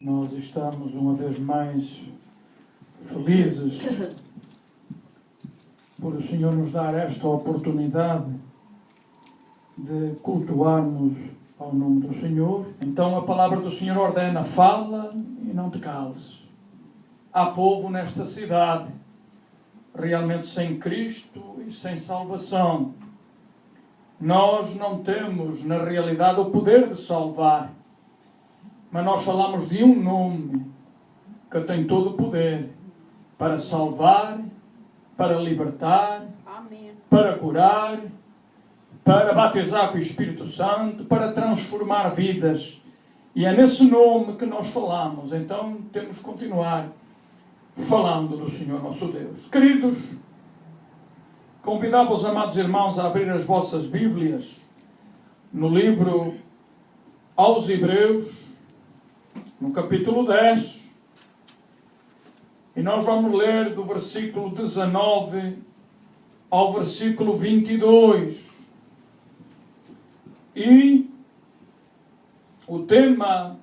Nós estamos uma vez mais felizes por o Senhor nos dar esta oportunidade de cultuarmos ao nome do Senhor. Então a palavra do Senhor ordena: fala e não te cales. Há povo nesta cidade realmente sem Cristo e sem salvação. Nós não temos, na realidade, o poder de salvar. Mas nós falamos de um nome que tem todo o poder para salvar, para libertar, Amém. para curar, para batizar com o Espírito Santo, para transformar vidas. E é nesse nome que nós falamos. Então temos que continuar falando do Senhor nosso Deus. Queridos, convidava os amados irmãos a abrir as vossas Bíblias no livro aos Hebreus, no capítulo 10, e nós vamos ler do versículo 19 ao versículo 22. E o tema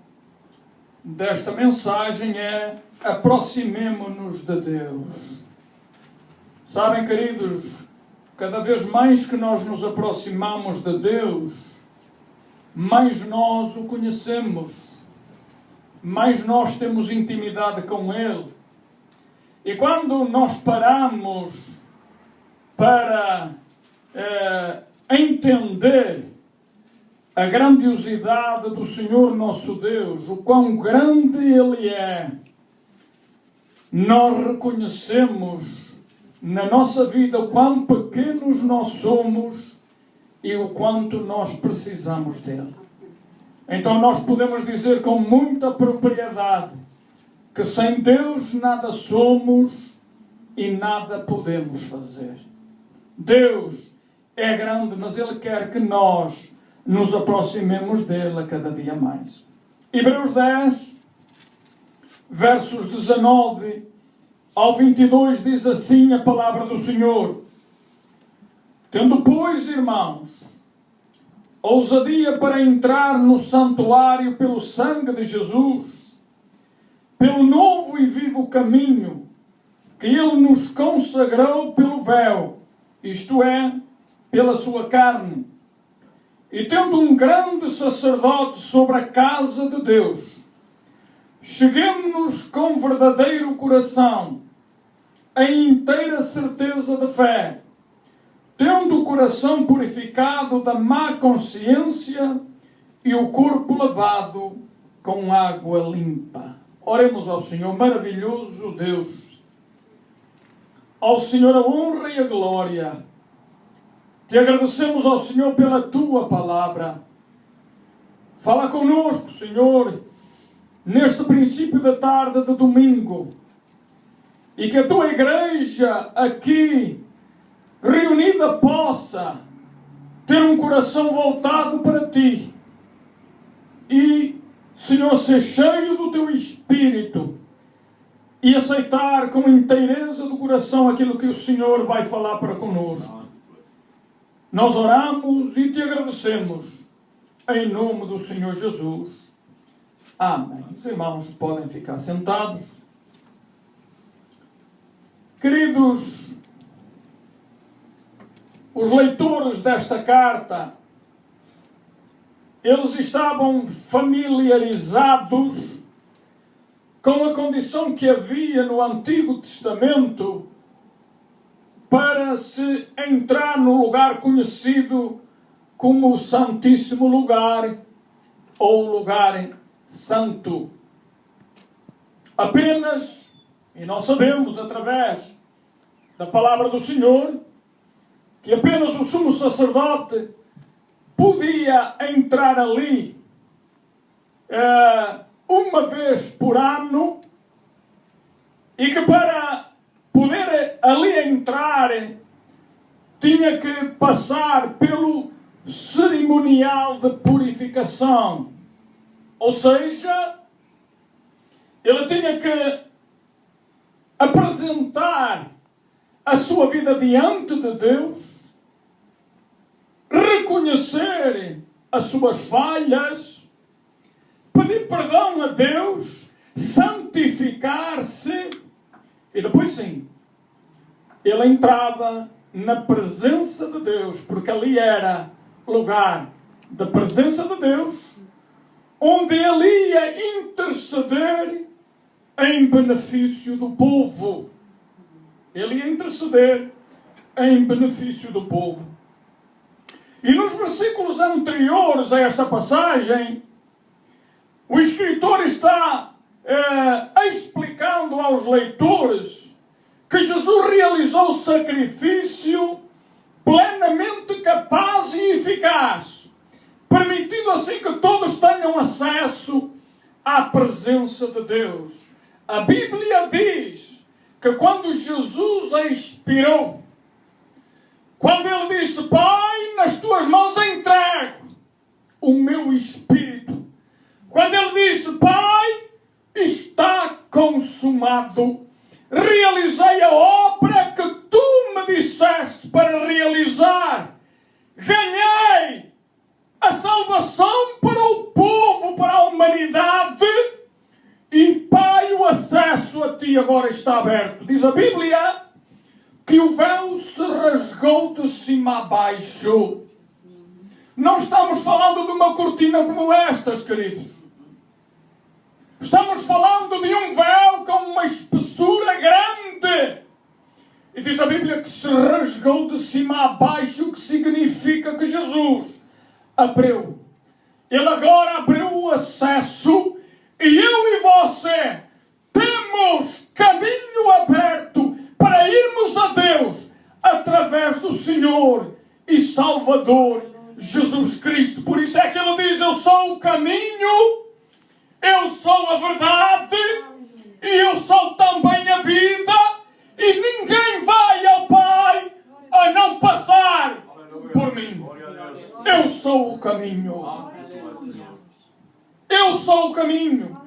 desta mensagem é: aproximemo-nos de Deus. Sabem, queridos, cada vez mais que nós nos aproximamos de Deus, mais nós o conhecemos, mais nós temos intimidade com Ele. E quando nós paramos para entender a grandiosidade do Senhor nosso Deus, o quão grande Ele é, nós reconhecemos na nossa vida o quão pequenos nós somos e o quanto nós precisamos dele. Então nós podemos dizer com muita propriedade que sem Deus nada somos e nada podemos fazer. Deus é grande, mas Ele quer que nós nos aproximemos dele a cada dia mais. Hebreus 10, versos 19 ao 22, diz assim a palavra do Senhor: tendo, pois, irmãos, ousadia para entrar no santuário pelo sangue de Jesus, pelo novo e vivo caminho que Ele nos consagrou pelo véu, isto é, pela sua carne, e tendo um grande sacerdote sobre a casa de Deus, cheguemo-nos com verdadeiro coração, em inteira certeza de fé, tendo o coração purificado da má consciência e o corpo lavado com água limpa. Oremos ao Senhor. Maravilhoso Deus, ao Senhor a honra e a glória. Te agradecemos, ao Senhor, pela Tua palavra. Fala conosco, Senhor, neste princípio da tarde de domingo, e que a Tua igreja aqui reunida possa ter um coração voltado para Ti e, Senhor, ser cheio do Teu Espírito e aceitar com inteireza do coração aquilo que o Senhor vai falar para conosco. Nós oramos e Te agradecemos em nome do Senhor Jesus. Amém. Os irmãos podem ficar sentados. Queridos, os leitores desta carta, eles estavam familiarizados com a condição que havia no Antigo Testamento para se entrar no lugar conhecido como o Santíssimo Lugar ou Lugar Santo. Apenas, e nós sabemos através da palavra do Senhor, que apenas o sumo sacerdote podia entrar ali uma vez por ano, e que para poder ali entrar tinha que passar pelo cerimonial de purificação. Ou seja, ele tinha que apresentar a sua vida diante de Deus, reconhecer as suas falhas, pedir perdão a Deus santificar-se, e depois sim, ele entrava na presença de Deus, porque ali era lugar da presença de Deus, onde ele ia interceder em benefício do povo. Ele ia interceder em benefício do povo. E nos versículos anteriores a esta passagem, o escritor está explicando aos leitores que Jesus realizou sacrifício plenamente capaz e eficaz, permitindo assim que todos tenham acesso à presença de Deus. A Bíblia diz que quando Jesus expirou, quando ele disse: Pai, nas tuas mãos entrego o meu espírito, quando ele disse: Pai, está consumado, realizei a obra que tu me disseste para realizar, ganhei a salvação para o povo, para a humanidade, e Pai, o acesso a ti agora está aberto. Diz a Bíblia que o véu se rasgou de cima a baixo. Não estamos falando de uma cortina como estas, queridos. Estamos falando de um véu com uma espessura grande. E diz a Bíblia que se rasgou de cima a baixo, o que significa que Jesus abriu. Ele agora abriu o acesso, e eu e você temos caminho aberto para irmos a Deus através do Senhor e Salvador Jesus Cristo. Por isso é que ele diz: eu sou o caminho, eu sou a verdade e eu sou também a vida, e ninguém vai ao Pai a não passar por mim. Eu sou o caminho. Eu sou o caminho.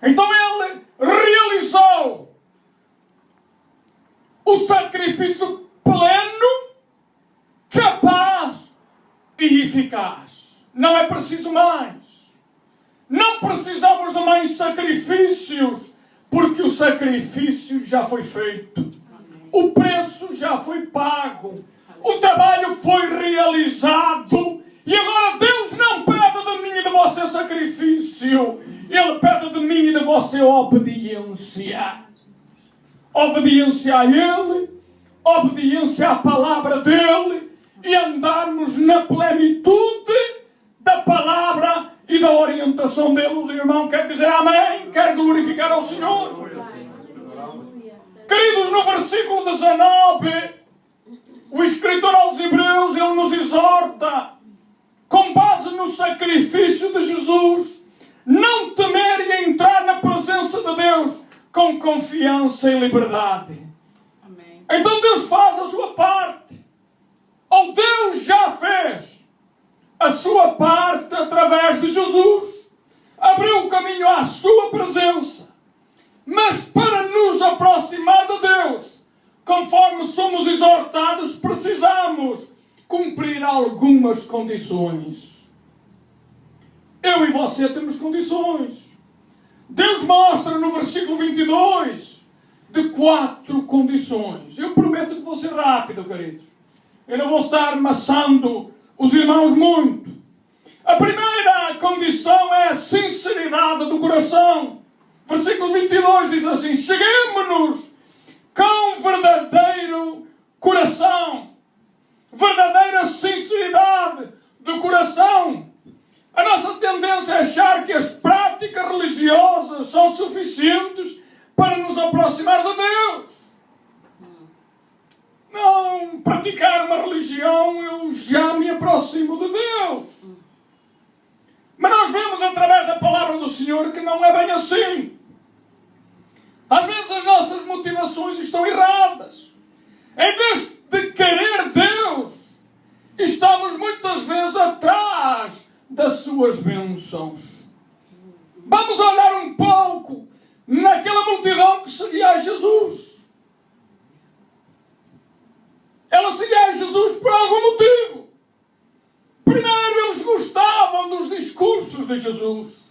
Então ele realizou o sacrifício pleno, capaz e eficaz. Não é preciso mais. Não precisamos de mais sacrifícios, porque o sacrifício já foi feito. O preço já foi pago. O trabalho foi realizado. E agora Deus não pede de mim e de você sacrifício. Ele pede de mim e de você obediência. Obediência a Ele, obediência à palavra dEle, e andarmos na plenitude da palavra e da orientação dEle. O irmão quer dizer amém? Quer glorificar ao Senhor? Queridos, no versículo 19, o escritor aos Hebreus, ele nos exorta, com base no sacrifício de Jesus, não temer e entrar na presença de Deus com confiança e liberdade. Amém. Então Deus faz a sua parte. Ou Deus já fez a sua parte através de Jesus. Abriu o caminho à sua presença. Mas para nos aproximar de Deus, conforme somos exortados, precisamos cumprir algumas condições. Eu e você temos condições. Deus mostra no versículo 22 de 4 condições. Eu prometo que vou ser rápido, queridos. Eu não vou estar maçando os irmãos muito. A primeira condição é a sinceridade do coração. Versículo 22 diz assim: cheguemo-nos com verdadeiro coração. Verdadeira sinceridade do coração. A nossa tendência é achar que as práticas religiosas são suficientes para nos aproximar de Deus. Não, praticar uma religião, eu já me aproximo de Deus. Mas nós vemos através da palavra do Senhor que não é bem assim. Às vezes as nossas motivações estão erradas. Em vez de querer Deus, estamos muitas vezes atrás das suas bênçãos. Vamos olhar um pouco naquela multidão que seguia a Jesus. Ela seguia a Jesus por algum motivo. Primeiro, eles gostavam dos discursos de Jesus.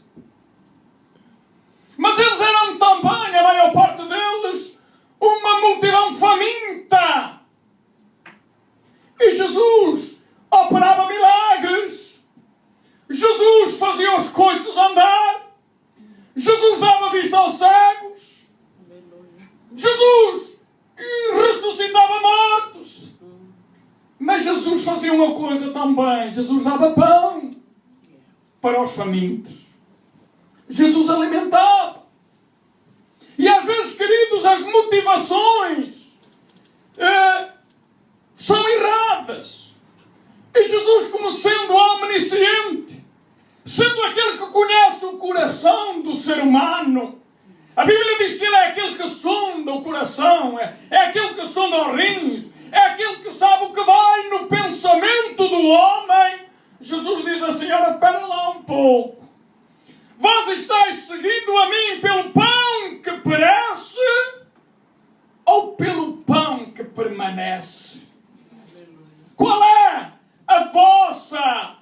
Mas eles eram também, a maior parte deles, uma multidão faminta. E Jesus operava milagres. Jesus fazia os coxos andar. Jesus dava vista aos cegos. Jesus ressuscitava mortos. Mas Jesus fazia uma coisa também. Jesus dava pão para os famintos. Jesus alimentava. E às vezes, queridos, as motivações são erradas. E Jesus, como sendo omnisciente, sendo aquele que conhece o coração do ser humano, a Bíblia diz que Ele é aquele que sonda o coração, é aquele que sonda os rins, é aquele que sabe o que vai no pensamento do homem. Jesus diz assim: ora, espera lá um pouco. Vós estáis seguindo a mim pelo pão que perece ou pelo pão que permanece? Qual é a vossa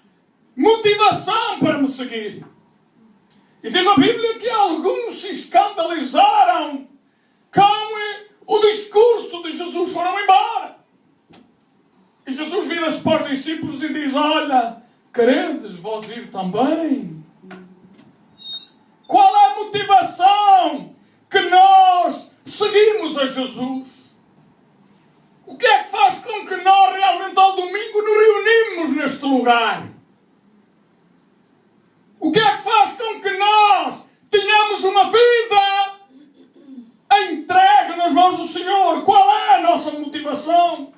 motivação para me seguir? E diz a Bíblia que alguns se escandalizaram com o discurso de Jesus, foram embora. E Jesus vira-se para os discípulos e diz: olha, queredes vós ir também? Qual é a motivação que nós seguimos a Jesus? O que é que faz com que nós realmente ao domingo nos reunimos neste lugar? O que é que faz com que nós tenhamos uma vida entregue nas mãos do Senhor? Qual é a nossa motivação?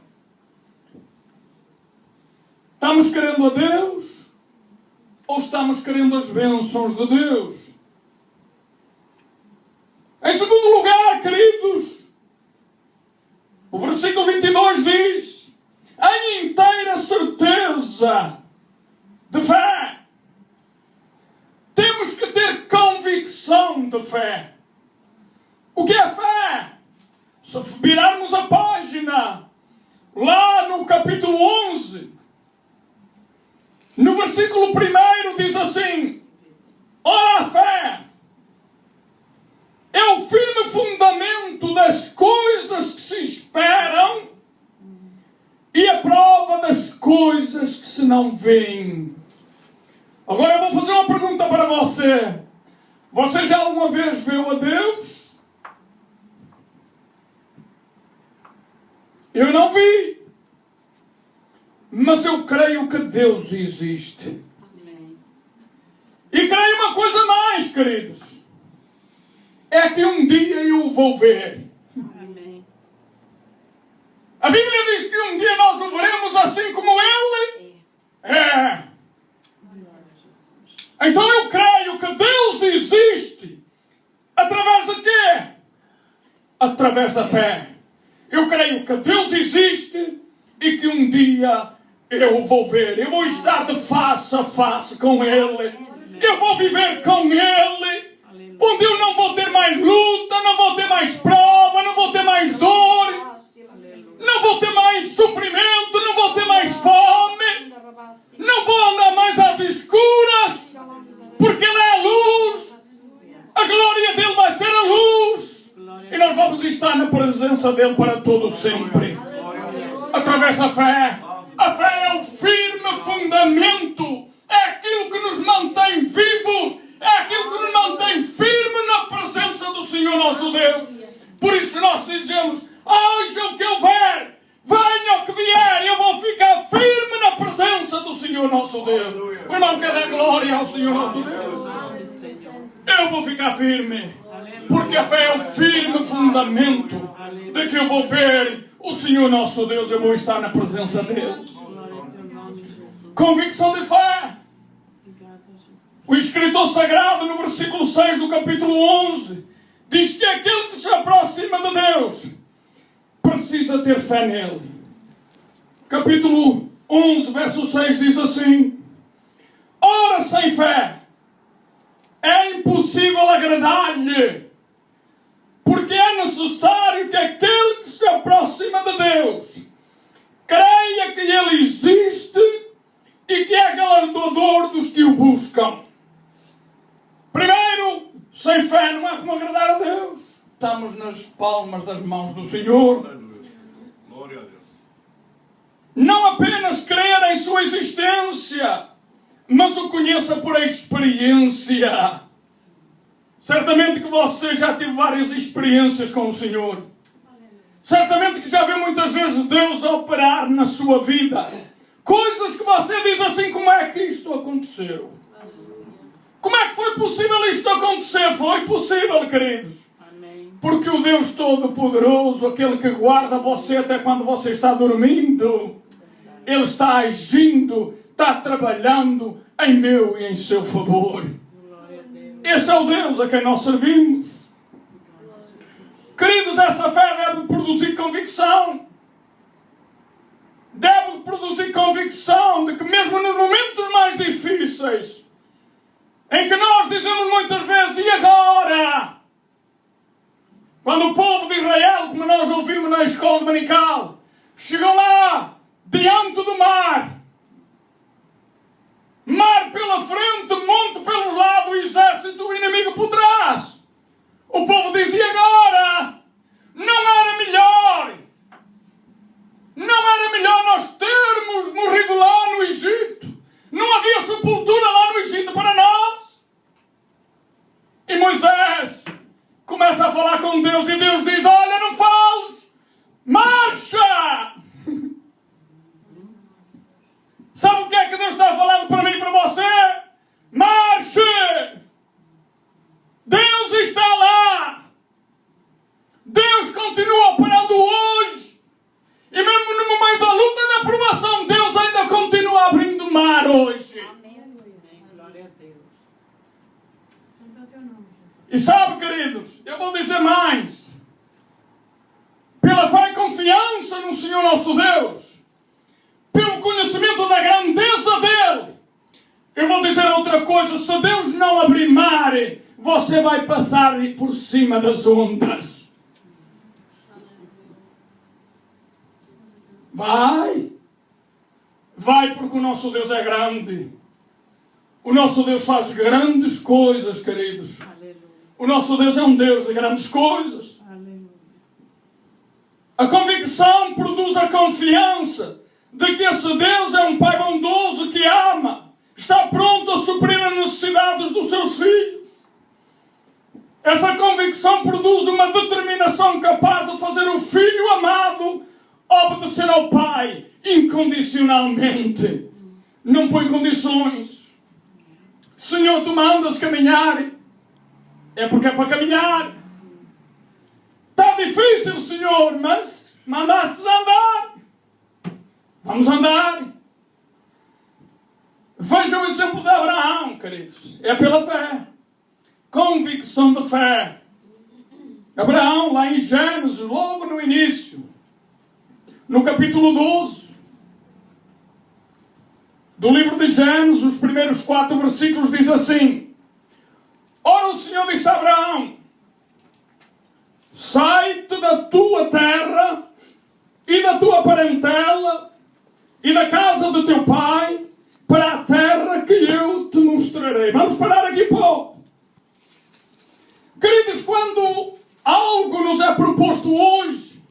Estamos querendo a Deus? Ou estamos querendo as bênçãos de Deus? Em segundo lugar, queridos, o versículo 22 diz: em inteira certeza de fé. Temos que ter convicção de fé. O que é fé? Se virarmos a página, lá no capítulo 11, no versículo 1 diz assim: ora, a fé é o firme fundamento das coisas que se esperam e a prova das coisas que se não veem. Agora eu vou fazer uma pergunta para você. Você já alguma vez viu a Deus? Eu não vi. Mas eu creio que Deus existe. Amém. E creio uma coisa mais, queridos. É que um dia eu o vou ver. Amém. A Bíblia diz que um dia nós o veremos assim como Ele é. Então eu creio que Deus existe. Através de quê? Através da fé. Eu creio que Deus existe e que um dia eu o vou ver. Eu vou estar de face a face com Ele. Eu vou viver com Ele. Onde eu não vou ter mais luta, não vou ter mais prova, não vou ter mais dor, não vou ter mais sofrimento, não vou ter mais fome, não vou andar mais às escuras, porque Ele é a luz, a glória dEle vai ser a luz, e nós vamos estar na presença dEle para todo sempre, através da fé. A fé é o firme fundamento, é aquilo que nos mantém vivos, é aquilo que nos mantém firme na presença do Senhor nosso Deus. Por isso nós dizemos: haja o que houver, venha o que vier, eu vou ficar firme na presença do Senhor nosso Deus. O irmão quer dar glória ao Senhor nosso Deus. Eu vou ficar firme, porque a fé é o firme fundamento de que eu vou ver o Senhor nosso Deus, eu vou estar na presença dEle. Convicção de fé. O escritor sagrado, no versículo 6 do capítulo 11, diz que aquele que se aproxima de Deus precisa ter fé nele. Capítulo 11, verso 6 diz assim: ora, sem fé é impossível agradar-lhe, porque é necessário que aquele que se aproxima de Deus creia que Ele existe e que é galardoador dos que o buscam. Primeiro, Sem fé não há como agradar a Deus. Estamos nas palmas das mãos do Senhor. Glória a Deus. Não apenas crer em sua existência, mas o conheça por experiência. Certamente que você já teve várias experiências com o Senhor. Certamente que já viu muitas vezes Deus operar na sua vida. Coisas que você diz assim, como é que isto aconteceu? Como é que foi possível isto acontecer? Foi possível, queridos. Porque o Deus Todo-Poderoso, aquele que guarda você até quando você está dormindo, Ele está agindo, está trabalhando em meu e em seu favor. Esse é o Deus a quem nós servimos. Queridos, essa fé deve produzir convicção. Deve produzir convicção de que mesmo nos momentos mais difíceis, em que nós dizemos muitas vezes, e agora? Quando o povo de Israel, como nós ouvimos na escola dominical, chegou lá, diante do mar, mar pela frente, monte pelos lados, o exército do inimigo por trás. O povo dizia, agora, não era melhor nós termos morrido lá no Egito? Não havia sepultura lá no Egito para nós? E Moisés começa a falar com Deus e Deus diz, olha, não fales, marcha! Sabe o que é que Deus está falando para mim e para você? Marche! Deus está lá! Deus continua operando hoje! E mesmo no meio da luta e da provação, Deus ainda continua abrindo o mar hoje! Glória a Deus. E sabe, queridos, eu vou dizer mais. Pela fé e confiança no Senhor nosso Deus, pelo conhecimento da grandeza dEle, eu vou dizer outra coisa, se Deus não abrir mar, você vai passar por cima das ondas. Vai porque o nosso Deus é grande. O nosso Deus faz grandes coisas, queridos. O nosso Deus é um Deus de grandes coisas. A convicção produz a confiança de que esse Deus é um Pai bondoso que ama, está pronto a suprir as necessidades dos seus filhos. Essa convicção produz uma determinação capaz de fazer o filho amado obedecer ao Pai incondicionalmente. Não põe condições. Senhor, tu mandas caminhar, é porque é para caminhar. Está difícil, Senhor, mas mandaste andar. Vamos andar. Veja o exemplo de Abraão, queridos. É pela fé. Convicção de fé. Abraão, lá em Gênesis, logo no início, no capítulo 12 do livro de Gênesis, os primeiros 4 versículos, diz assim: ora, o Senhor disse a Abraão, sai-te da tua terra e da tua parentela e da casa do teu pai para a terra que eu te mostrarei. Vamos parar aqui pouco. Queridos, quando algo nos é proposto hoje,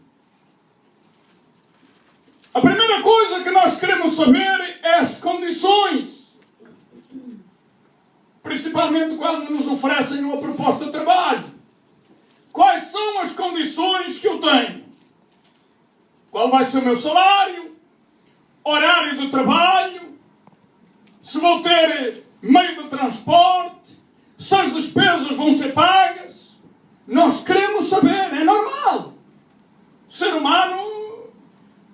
a primeira coisa que nós queremos saber é as condições. Principalmente quando nos oferecem uma proposta de trabalho. Quais são as condições que eu tenho? Qual vai ser o meu salário? Horário de trabalho? Se vou ter meio de transporte? Se as despesas vão ser pagas? Nós queremos saber, é normal. O ser humano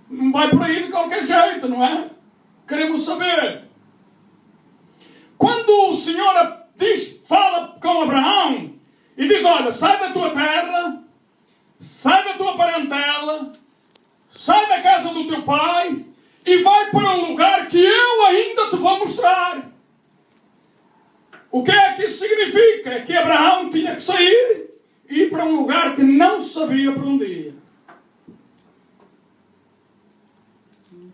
não vai por aí de qualquer jeito, não é? Queremos saber. Quando o Senhor fala com Abraão e diz, olha, sai da tua terra, sai da tua parentela, sai da casa do teu pai e vai para um lugar que eu ainda te vou mostrar. O que é que isso significa? É que Abraão tinha que sair e ir para um lugar que não sabia para onde ia.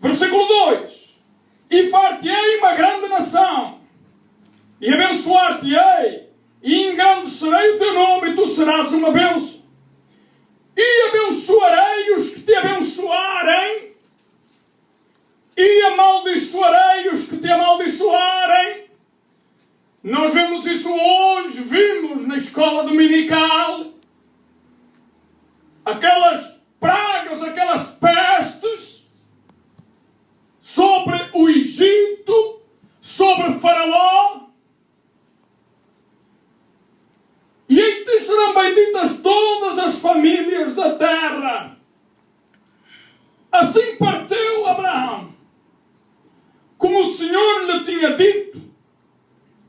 Versículo 2. E far-te-ei uma grande nação, e abençoar-te-ei, e engrandecerei o teu nome e tu serás uma bênção. E abençoarei os que te abençoarem, e amaldiçoarei os que te amaldiçoarem. Nós vemos isso hoje, vimos na escola dominical. Aquelas pragas, aquelas pestes sobre o Egito, sobre Faraó. E em ti serão benditas todas as famílias da terra. Assim partiu Abraão, como o Senhor lhe tinha dito,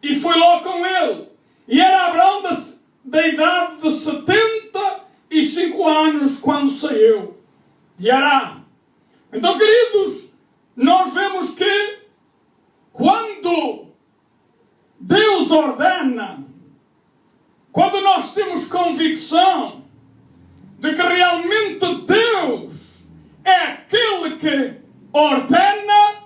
e foi logo com ele. E era Abraão da idade de 75 anos quando saiu de Harã. Então, queridos, nós vemos que quando Deus ordena, quando nós temos convicção de que realmente Deus é aquele que ordena,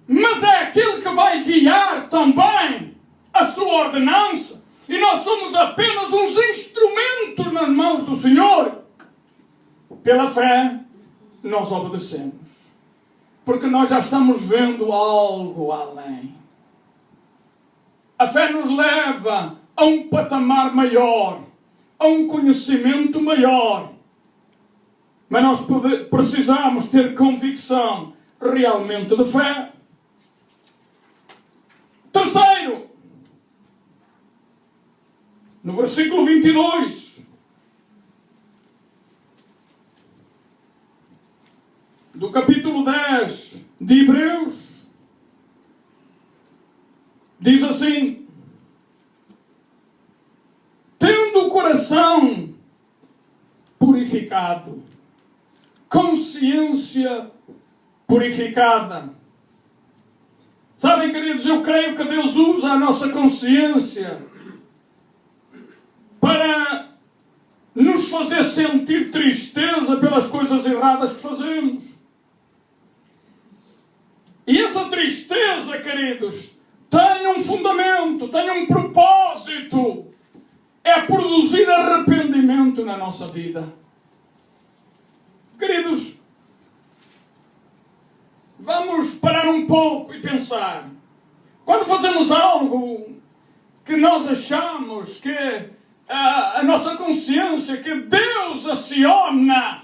mas é aquele que vai guiar também a sua ordenança, e nós somos apenas uns instrumentos nas mãos do Senhor, pela fé nós obedecemos, porque nós já estamos vendo algo além. A fé nos leva a um patamar maior, a um conhecimento maior. Mas nós precisamos ter convicção realmente de fé. Terceiro, no versículo 22 do capítulo 10 de Hebreus, diz assim: tendo o coração purificado, consciência purificada. Sabem, queridos, eu creio que Deus usa a nossa consciência para nos fazer sentir tristeza pelas coisas erradas que fazemos. E essa tristeza, queridos, tem um fundamento, tem um propósito. É produzir arrependimento na nossa vida. Queridos, vamos parar um pouco e pensar. Quando fazemos algo que nós achamos que a nossa consciência, que Deus aciona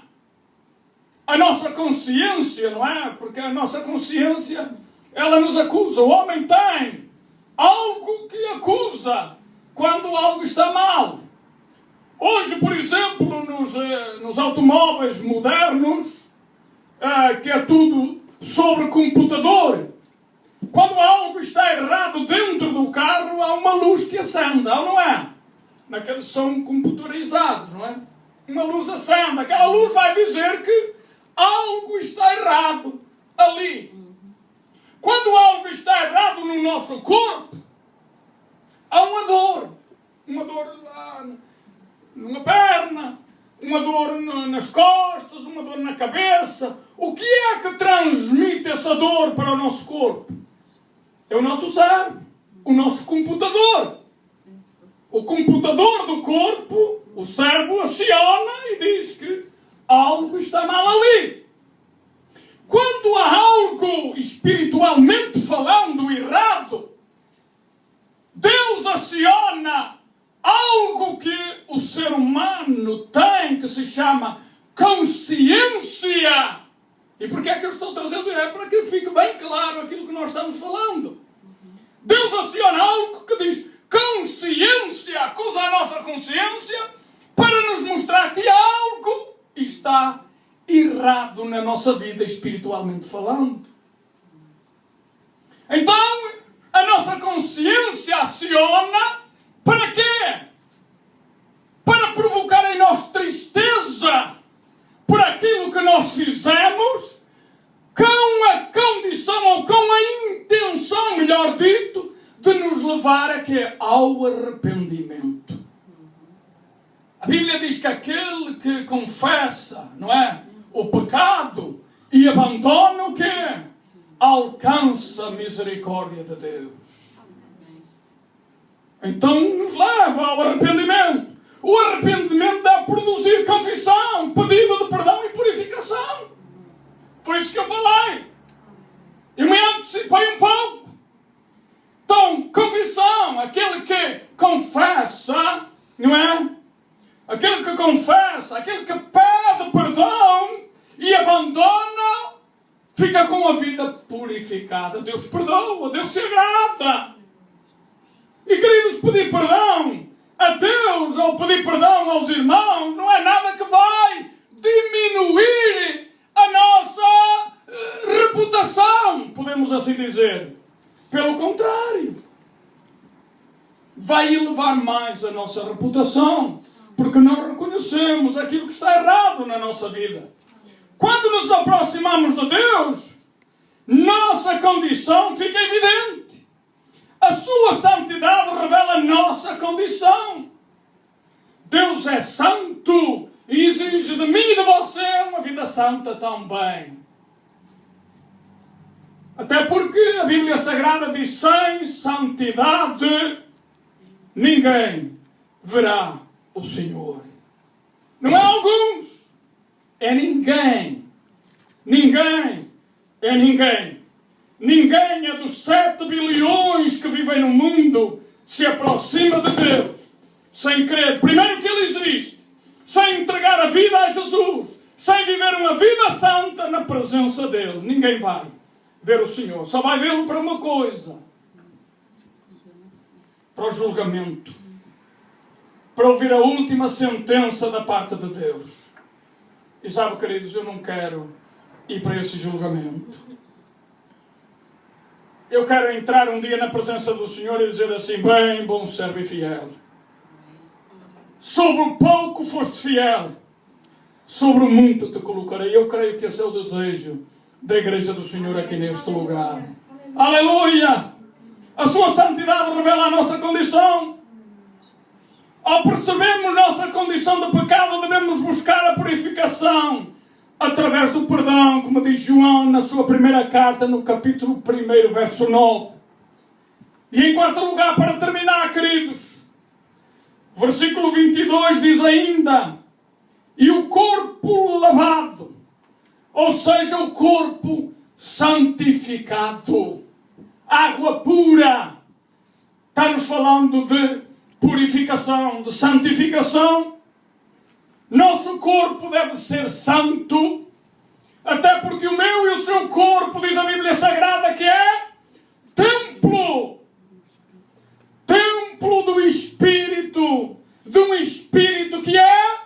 a nossa consciência, não é? Porque a nossa consciência, ela nos acusa. O homem tem algo que acusa quando algo está mal. Hoje, por exemplo, nos automóveis modernos, que é tudo sobre computador, quando algo está errado dentro do carro, há uma luz que acende, ou não é? Naqueles são computarizados, não é? Uma luz acende, aquela luz vai dizer que algo está errado ali. Quando algo está errado no nosso corpo, há uma dor lá numa perna, uma dor nas costas, uma dor na cabeça. O que é que transmite essa dor para o nosso corpo? É o nosso cérebro, o nosso computador. O computador do corpo, o cérebro aciona e diz que algo está mal ali. Quando há algo espiritualmente falando errado, Deus aciona algo que o ser humano tem, que se chama consciência. E por que é que eu estou trazendo? É para que fique bem claro aquilo que nós estamos falando. Deus aciona algo que diz consciência, acusa a nossa consciência para nos mostrar que algo está errado na nossa vida, espiritualmente falando. Então, a nossa consciência aciona para quê? Para provocar em nós tristeza por aquilo que nós fizemos, com a condição ou com a intenção, melhor dito, de nos levar a quê? Ao arrependimento. A Bíblia diz que aquele que confessa, não é, o pecado e abandona o quê? Alcança a misericórdia de Deus. Então nos leva ao arrependimento. O arrependimento deve produzir confissão, pedido de perdão e purificação. Foi isso que eu falei. Eu me antecipei um pouco. Então, confissão, aquele que confessa, não é? Aquele que confessa, aquele que pede perdão e abandona, fica com a vida purificada. Deus perdoa, Deus se agrada. E queridos, pedir perdão a Deus ou pedir perdão aos irmãos não é nada que vai diminuir a nossa reputação, podemos assim dizer. Pelo contrário, vai elevar mais a nossa reputação, porque nós reconhecemos aquilo que está errado na nossa vida. Quando nos aproximamos de Deus, nossa condição fica evidente. A sua santidade revela a nossa condição. Deus é santo e exige de mim e de você uma vida santa também. Até porque a Bíblia Sagrada diz: sem santidade ninguém verá o Senhor. Não é alguns, é ninguém. Ninguém é ninguém. Ninguém é dos 7 bilhões que vivem no mundo se aproxima de Deus sem crer, primeiro, que Ele existe, sem entregar a vida a Jesus, sem viver uma vida santa na presença dEle. Ninguém vai ver o Senhor. Só vai vê-lo para uma coisa: para o julgamento, para ouvir a última sentença da parte de Deus. E sabe, queridos, eu não quero ir para esse julgamento. Eu quero entrar um dia na presença do Senhor e dizer assim: bem, bom servo e fiel, sobre o pouco foste fiel, sobre o muito te colocarei. Eu creio que esse é o desejo da igreja do Senhor aqui neste lugar. Aleluia! A sua santidade revela a nossa condição. Ao percebermos nossa condição de pecado, devemos buscar a purificação através do perdão, como diz João na sua primeira carta, no capítulo 1, verso 9. E em quarto lugar, para terminar, queridos, versículo 22 diz ainda: e o corpo lavado, ou seja, o corpo santificado, água pura. Está-nos falando de purificação, de santificação. Nosso corpo deve ser santo, até porque o meu e o seu corpo, diz a Bíblia Sagrada, que é templo do Espírito, de um Espírito que é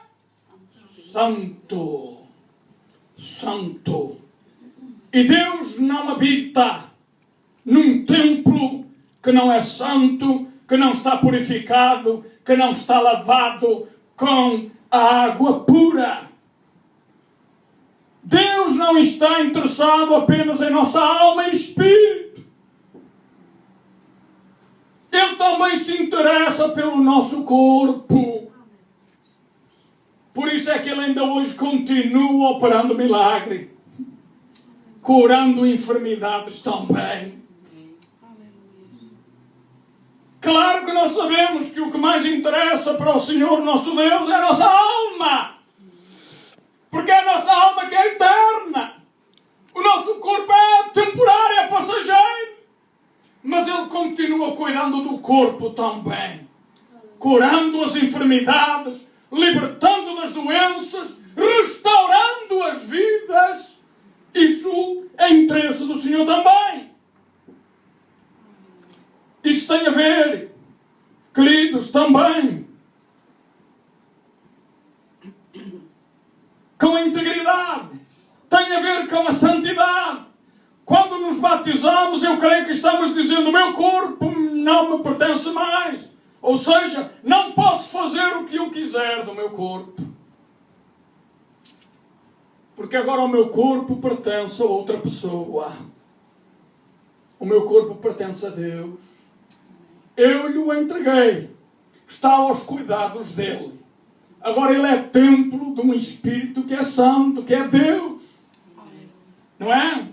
santo. Santo. E Deus não habita num templo que não é santo, que não está purificado, que não está lavado com a água pura. Deus não está interessado apenas em nossa alma e espírito. Ele também se interessa pelo nosso corpo. Por isso é que Ele ainda hoje continua operando milagre, curando enfermidades também. Claro que nós sabemos que o que mais interessa para o Senhor nosso Deus é a nossa alma. Porque é a nossa alma que é eterna. O nosso corpo é temporário, é passageiro. Mas Ele continua cuidando do corpo também. Curando as enfermidades, libertando das doenças, restaurando as vidas. Isso é interesse do Senhor também. Isto tem a ver, queridos, também com a integridade, tem a ver com a santidade. Quando nos batizamos, eu creio que estamos dizendo: o meu corpo não me pertence mais. Ou seja, não posso fazer o que eu quiser do meu corpo, porque agora o meu corpo pertence a outra pessoa. O meu corpo pertence a Deus. Eu lhe o entreguei. Está aos cuidados dele. Agora ele é templo de um Espírito que é santo, que é Deus. Não é?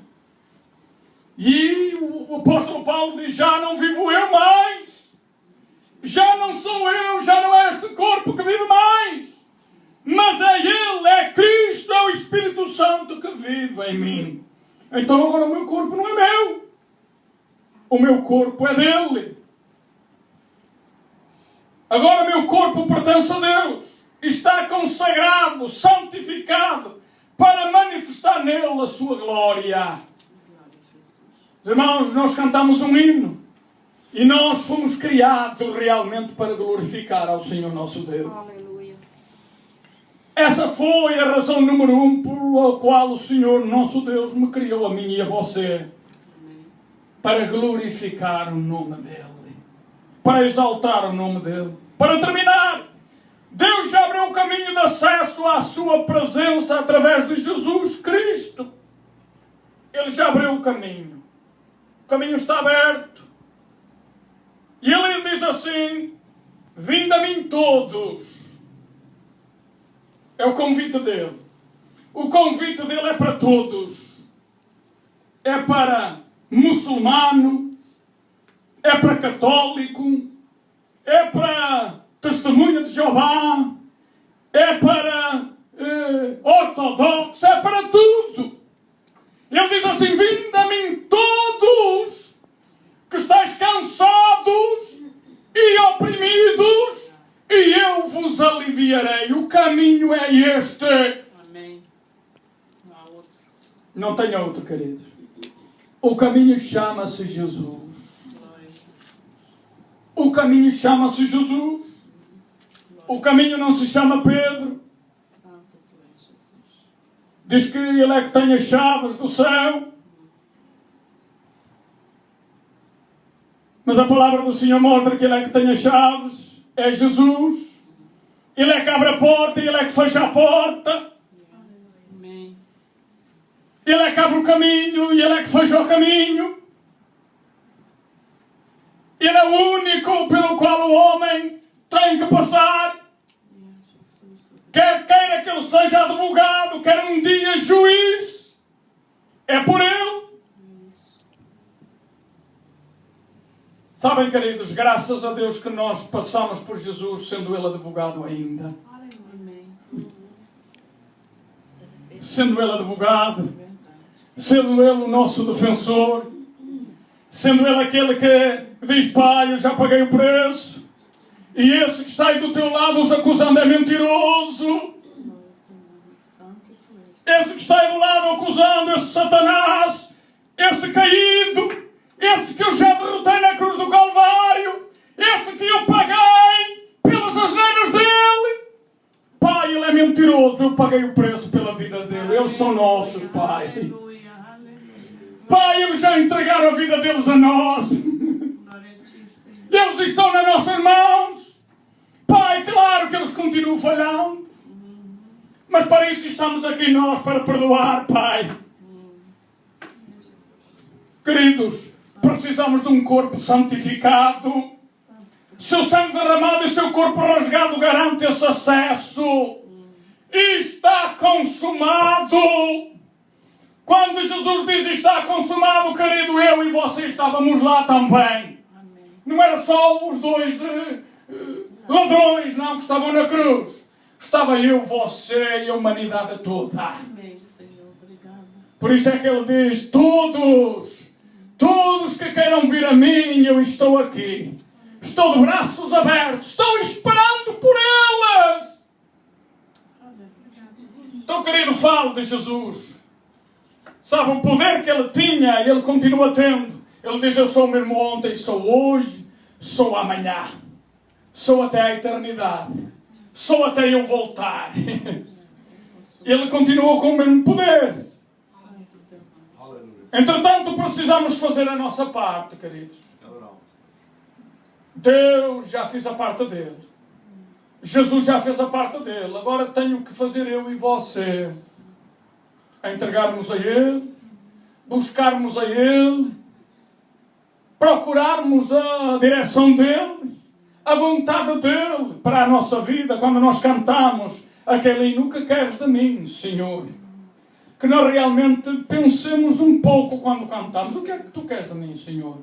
E o apóstolo Paulo diz: já não vivo eu mais, Já não sou eu, já não é este corpo que vive mais. Mas é Ele, é Cristo, é o Espírito Santo que vive em mim. Então agora o meu corpo não é meu. O meu corpo é dele. Agora o meu corpo pertence a Deus. Está consagrado, santificado, para manifestar nele a sua glória. Irmãos, nós cantamos um hino. E nós fomos criados realmente para glorificar ao Senhor nosso Deus. Aleluia. Essa foi a razão número 1 pela qual o Senhor nosso Deus me criou a mim e a você. Para glorificar o nome dEle. Para exaltar o nome dEle. Para terminar, Deus já abriu o caminho de acesso à sua presença através de Jesus Cristo. Ele já abriu o caminho. O caminho está aberto. E Ele diz assim: vinde a mim todos. É o convite dele. O convite dele é para todos. É para muçulmano, é para católico, é para testemunha de Jeová, é para ortodoxo, é para tudo. Ele diz assim: vinde a mim todos que estáis cansados e oprimidos, e eu vos aliviarei. O caminho é este. Amém. Não há outro. Não tenha outro, queridos. O caminho chama-se Jesus. Glória. O caminho chama-se Jesus. O caminho não se chama Pedro. Santo tu és, Jesus. Diz que ele é que tem as chaves do céu. Mas a palavra do Senhor mostra que ele é que tem as chaves. É Jesus. Ele é que abre a porta e ele é que fecha a porta. Amém. Ele é que abre o caminho e ele é que fecha o caminho. Ele é o único pelo qual o homem tem que passar. Quer queira que ele seja advogado, quer um dia juiz, é por ele. Sabem, queridos, graças a Deus que nós passamos por Jesus, sendo ele advogado ainda. Amém. Sendo ele advogado, sendo ele o nosso defensor, sendo ele aquele que diz: Pai, eu já paguei o preço, e esse que está aí do teu lado os acusando é mentiroso. Santo tu és. Esse que está aí do lado acusando, esse Satanás, esse caído, esse que eu já derrotei na cruz do Calvário, esse que eu paguei pelas asneiras dele. Pai, ele é mentiroso, eu paguei o preço pela vida dele. Eles são nossos, Pai. Aleluia, aleluia. Pai, eles já entregaram a vida deles a nós. Glória a ti, Senhor. Eles estão nas nossas mãos. Pai, claro que eles continuam falhando. Mas para isso estamos aqui nós, para perdoar, Pai. Queridos, precisamos de um corpo santificado. Seu sangue derramado e seu corpo rasgado garante esse acesso. E está consumado. Quando Jesus diz está consumado, querido, eu e você estávamos lá também. Amém. Não era só os dois ladrões, não, que estavam na cruz. Estava eu, você e a humanidade toda. Amém, Senhor. Obrigada. Por isso é que ele diz: todos que queiram vir a mim, eu estou aqui. Estou de braços abertos. Estou esperando por elas. Então, querido, fale de Jesus. Sabe o poder que ele tinha e ele continua tendo. Ele diz: eu sou o mesmo ontem, sou hoje, sou amanhã. Sou até a eternidade. Sou até eu voltar. Ele continuou com o mesmo poder. Aleluia. Entretanto, precisamos fazer a nossa parte, queridos. Deus já fez a parte dele. Jesus já fez a parte dele. Agora tenho que fazer eu e você. Entregarmos a Ele, buscarmos a Ele, procurarmos a direção dEle, a vontade dEle para a nossa vida. Quando nós cantamos aquele hino: que queres de mim, Senhor? Que nós realmente pensemos um pouco quando cantamos: o que é que tu queres de mim, Senhor?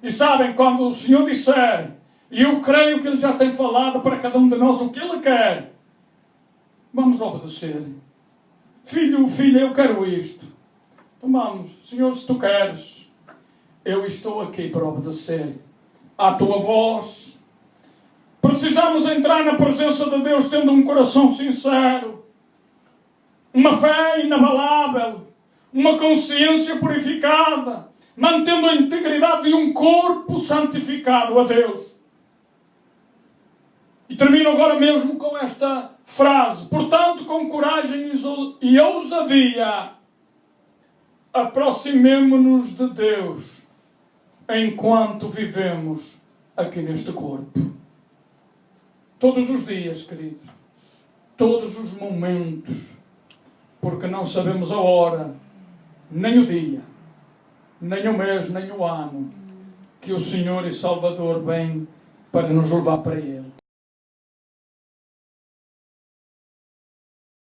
E sabem, quando o Senhor disser: E eu creio que Ele já tem falado para cada um de nós o que Ele quer. Vamos obedecer. Filho, filha, eu quero isto. Então vamos, Senhor, se Tu queres, eu estou aqui para obedecer à Tua voz. Precisamos entrar na presença de Deus tendo um coração sincero, uma fé inabalável, uma consciência purificada, mantendo a integridade de um corpo santificado a Deus. E termino agora mesmo com esta frase. Portanto, com coragem e ousadia, aproximemo-nos de Deus enquanto vivemos aqui neste corpo. Todos os dias, queridos. Todos os momentos. Porque não sabemos a hora, nem o dia, nem o mês, nem o ano que o Senhor e Salvador vem para nos levar para Ele.